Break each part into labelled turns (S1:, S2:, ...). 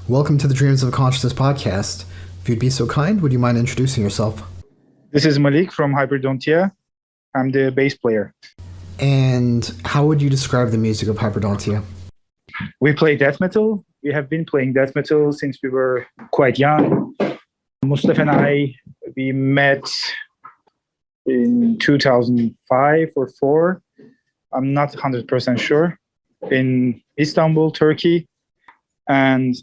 S1: Welcome to the Dreams of Consciousness podcast. If you'd be so kind, would you mind introducing yourself?
S2: This is Malik from Hyperdontia. I'm the bass player.
S1: And how would you describe the music of Hyperdontia?
S2: We play death metal. We have been playing death metal since we were quite young. Mustafa and I, we met in 2005 or 4. I'm not 100% sure. In Istanbul, Turkey. And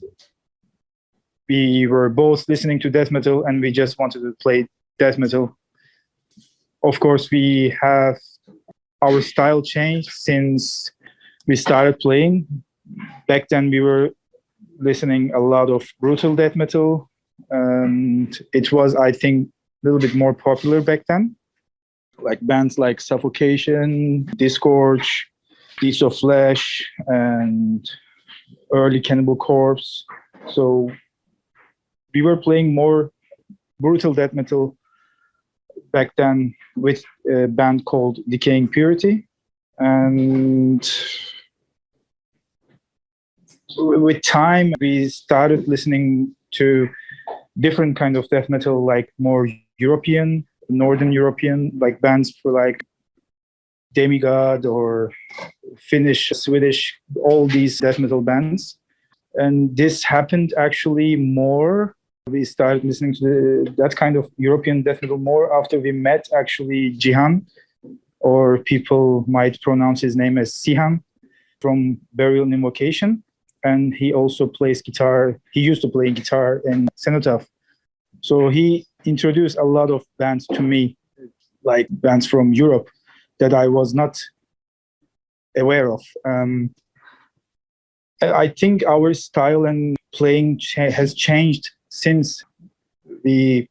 S2: we were both listening to death metal and we just wanted to play death metal. Of course, we have our style changed since we started playing. Back then, we were listening a lot of brutal death metal. And it was, I think, a little bit more popular back then. Like bands like Suffocation, Disgorge, Beasts of Flesh, and early Cannibal Corpse. So we were playing more brutal death metal back then with a band called Decaying Purity. And with time, we started listening to different kind of death metal, like more European, Northern European, like bands for like Demigod or Finnish, Swedish, all these death metal bands. And this happened actually more. We started listening to that kind of European death metal more after we met actually Jihan, or people might pronounce his name as Sihan, from Burial and Invocation. And he also plays guitar. He used to play guitar in Cenotaph. So he introduced a lot of bands to me, like bands from Europe that I was not aware of. I think our style and playing has changed since we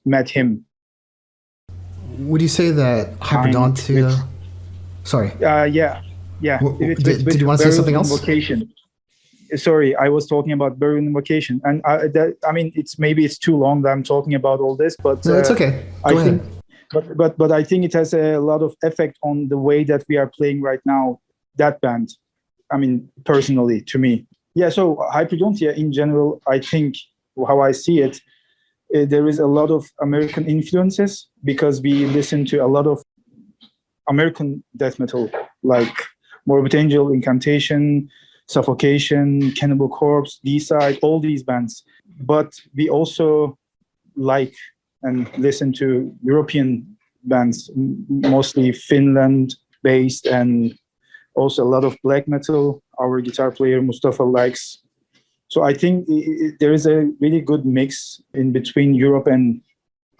S2: met him.
S1: Would you say that Hyperdontia... Sorry.
S2: Yeah.
S1: Did you want to say something else?
S2: Invocation. Sorry, I was talking about Burial and Invocation. And it's too long that I'm talking about all this, but
S1: no, it's okay. Go ahead.
S2: But I think it has a lot of effect on the way that we are playing right now, that band. I mean, personally, to me. Yeah, so Hyperdontia in general, I think, how I see it, there is a lot of American influences because we listen to a lot of American death metal, like Morbid Angel, Incantation, Suffocation, Cannibal Corpse, D-Side, all these bands. But we also like and listen to European bands, mostly Finland-based, and also a lot of black metal. Our guitar player, Mustafa, likes. So I think there is a really good mix in between Europe and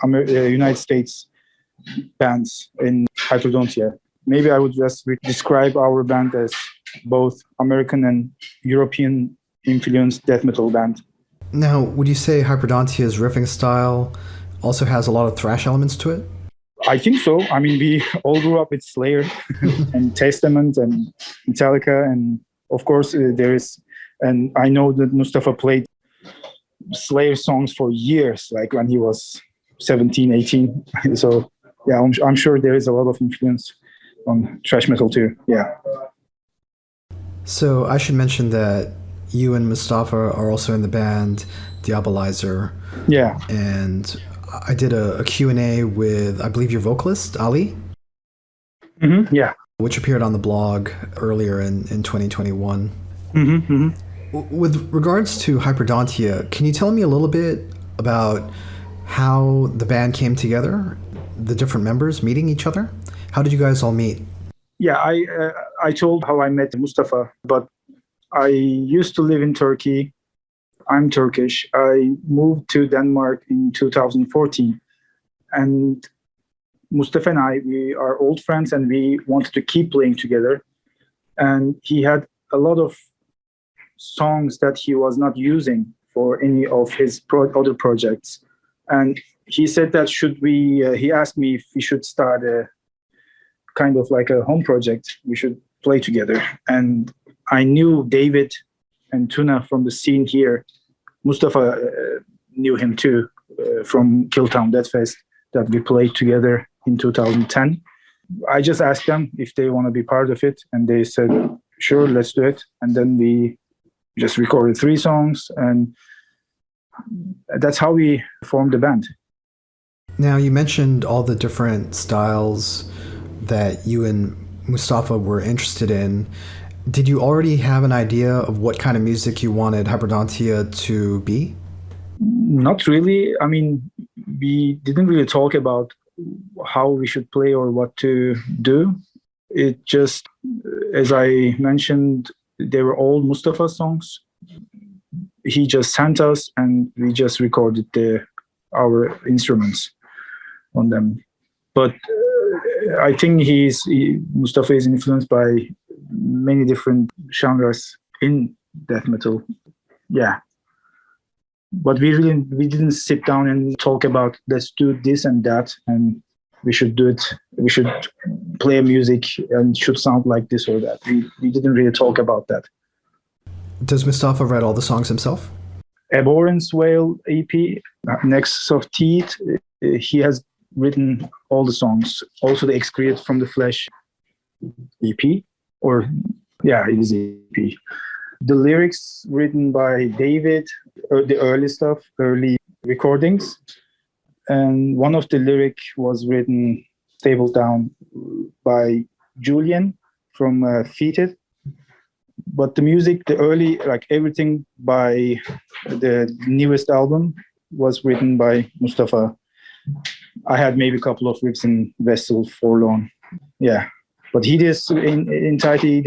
S2: United States bands in Hyperdontia. Maybe I would just describe our band as both American and European influenced death metal band.
S1: Now, would you say Hyperdontia's riffing style also has a lot of thrash elements to it?
S2: I think so. I mean, we all grew up with Slayer and Testament and Metallica. And of course, there is, and I know that Mustafa played Slayer songs for years, like when he was 17, 18. So yeah, I'm sure there is a lot of influence on thrash metal too. Yeah.
S1: So I should mention that you and Mustafa are also in the band Diabolizer.
S2: Yeah.
S1: And I did a Q&A with, I believe, your vocalist, Ali.
S2: Mm-hmm. Yeah.
S1: Which appeared on the blog earlier in 2021.
S2: Mm-hmm. Mm-hmm.
S1: With regards to Hyperdontia, can you tell me a little bit about how the band came together, the different members meeting each other? How did you guys all meet?
S2: Yeah, I told how I met Mustafa, but I used to live in Turkey. I'm Turkish. I moved to Denmark in 2014. And Mustafa and I, we are old friends and we wanted to keep playing together. And he had a lot of songs that he was not using for any of his other projects. And he said that he asked me if we should start a kind of like a home project. We should play together. And I knew David and Tuna from the scene here. Mustafa knew him too from Killtown Death Fest that we played together in 2010. I just asked them if they want to be part of it, and they said, sure, let's do it. And then we just recorded 3 songs, and that's how we formed the band.
S1: Now, you mentioned all the different styles that you and Mustafa were interested in. Did you already have an idea of what kind of music you wanted Hyperdontia to be?
S2: Not really. I mean, we didn't really talk about how we should play or what to do. It just, as I mentioned, they were all Mustafa songs. He just sent us, and we just recorded our instruments on them. But I think Mustafa is influenced by many different genres in death metal. Yeah. But we didn't sit down and talk about, let's do this and that, and we should do it. We should play music and it should sound like this or that. We didn't really talk about that.
S1: Does Mustafa write all the songs himself?
S2: Abhorrence Whale EP, Nexus of Teeth, he has written all the songs. Also the Excreate from the Flesh EP, it is EP. The lyrics written by David, the early stuff, early recordings. And one of the lyrics was written, stapled down by Julian from Feated. But the music, the early, like everything by the newest album was written by Mustafa. I had maybe a couple of riffs in Vessel Forlorn. Yeah. But he did in entirety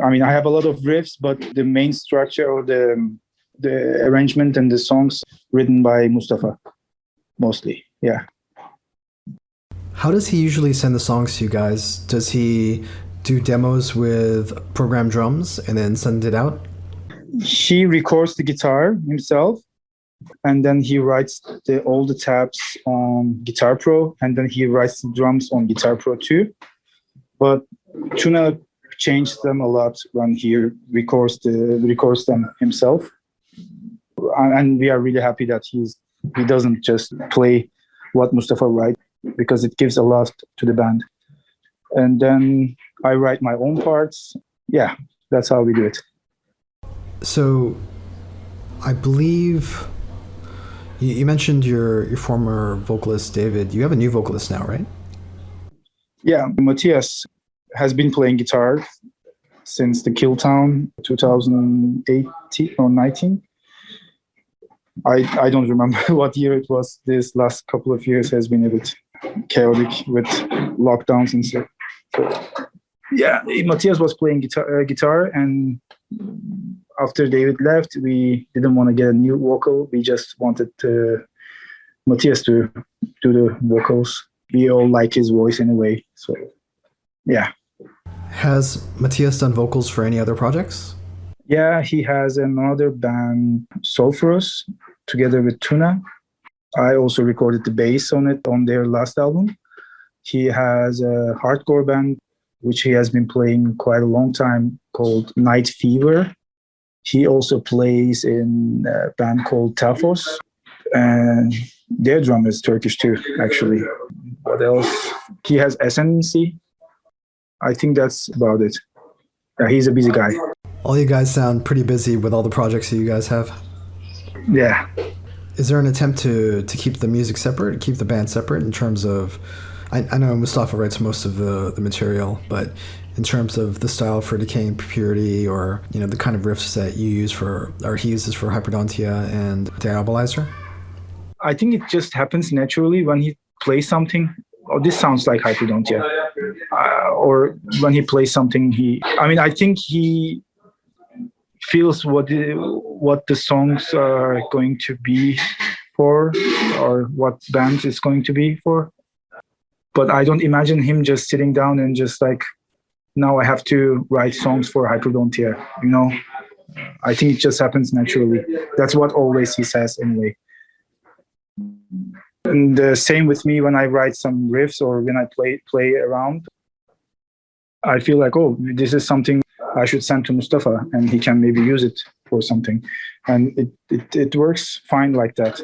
S2: I have a lot of riffs, but the main structure or the arrangement and the songs written by Mustafa, mostly. Yeah.
S1: How does he usually send the songs to you guys? Does he do demos with programmed drums and then send it out?
S2: He records the guitar himself, and then he writes all the tabs on Guitar Pro, and then he writes the drums on Guitar Pro too. But Tuna changed them a lot when he records them himself, and we are really happy that he doesn't just play what Mustafa writes, because it gives a lot to the band. And then I write my own parts. Yeah, that's how we do it.
S1: So I believe you mentioned your former vocalist, David. You have a new vocalist now, right?
S2: Yeah, Matthias has been playing guitar since the Killtown 2018 or 19. I don't remember what year it was. This last couple of years has been a bit chaotic with lockdowns and stuff. So, yeah, Matthias was playing guitar, and after David left, we didn't want to get a new vocal. We just wanted Matthias to do the vocals. We all like his voice in a way. So, yeah.
S1: Has Matthias done vocals for any other projects?
S2: Yeah, he has another band, Sulphurous, together with Tuna. I also recorded the bass on it on their last album. He has a hardcore band, which he has been playing quite a long time, called Night Fever. He also plays in a band called Tafos, and their drummer is Turkish too, actually. What else? He has Ascendancy. I think that's about it. He's a busy guy.
S1: All you guys sound pretty busy with all the projects that you guys have.
S2: Yeah.
S1: Is there an attempt to keep the music separate, keep the band separate in terms of, I know Mustafa writes most of the material, but in terms of the style for Decay and Purity, or the kind of riffs that you use he uses for Hyperdontia and Diabolizer?
S2: I think it just happens naturally when he plays something. Oh, this sounds like Hyperdontia. Or when he plays something, I think he feels what the songs are going to be for, or what band is going to be for. But I don't imagine him just sitting down and just like, now I have to write songs for Hyperdontia. I think it just happens naturally. That's what always he says anyway. And the same with me when I write some riffs or when I play around. I feel like, oh, this is something I should send to Mustafa, and he can maybe use it for something. And it works fine like that.